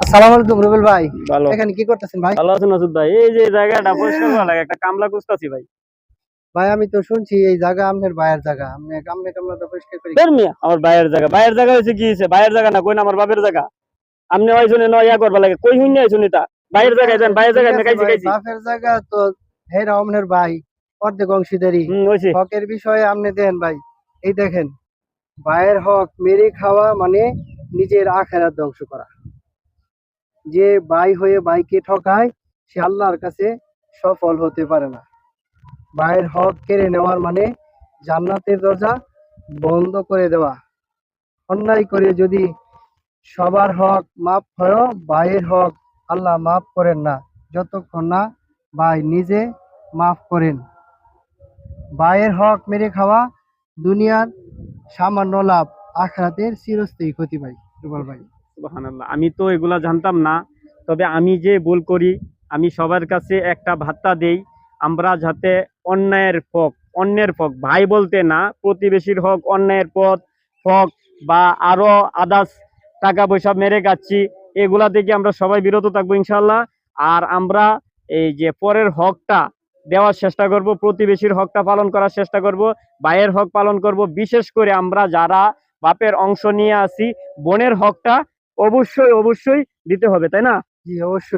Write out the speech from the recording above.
আসসালামু আলাইকুম রুবেল ভাই। ভালো। এখানে কি করতেছেন ভাই? ভালো আছেন মাসুদ ভাই? এই যে জায়গাটা পরিষ্কার করা লাগে, একটা কামলা খুঁজতাছি ভাই। ভাই আমি তো শুনছি এই জায়গা আপনার ভাইয়ের জায়গা, আপনি কামলা তো পরিষ্কার করি। বের মিয়া, আমার ভাইয়ের জায়গা। ভাইয়ের জায়গা হয়েছে কি হয়েছে? ভাইয়ের জায়গা না, কই না আমার বাপের জায়গা। আপনি ওই শুনে নয়া করবা লাগে, কই হুইনা আইছুন এটা? ভাইয়ের জায়গায় যান, ভাইয়ের জায়গায় ঠিক আছে খাইছি ভাই, খাইছি। বাপের জায়গা তো হেরা আপনার ভাই, অর্ধেক অংশীদারি। হইছে। হকের বিষয়ে আপনি দেন ভাই। এই দেখেন, ভাইয়ের হক মেরে খাওয়া মানে নিজের আখেরাত ধ্বংস করা। যে ভাই হয়ে ভাইকে ঠকায় সে আল্লাহর কাছে সফল হতে পারে না। ভাইয়ের হক কেড়ে নেওয়ার মানে জান্নাতের দরজা বন্ধ করে দেওয়া। অন্যায় করে যদি সবার হক মাফ হয়, ভাইয়ের হক আল্লাহ মাফ করেন না যতক্ষণ না ভাই নিজে মাফ করেন। ভাইয়ের হক মেরে খাওয়া দুনিয়ার সামান্য লাভ, আখিরাতের চিরস্থায়ী ক্ষতি ভাই। রুবেল ভাই, সুবহানাল্লাহ, আমি তো এগুলা জানতাম না। তবে আমি যে ভুল করি, আমি সবার কাছে একটা ভাত্তা দেই, আমরা যাতে অন্যের হক ভাই বলতে না, প্রতিবেশীর হক, অন্যায়ের হক বা আরো আদার্স টাকা পয়সা মেরে খাচ্ছি, এগুলা থেকে আমরা সবাই বিরত থাকবো ইনশাল্লাহ। আর আমরা এই যে পরের হকটা দেওয়ার চেষ্টা করব, প্রতিবেশীর হকটা পালন করার চেষ্টা করব, ভাইয়ের হক পালন করব। বিশেষ করে আমরা যারা বাপের অংশ নিয়ে আসি, বোনের হকটা অবশ্যই অবশ্যই দিতে হবে, তাই না? জি অবশ্যই।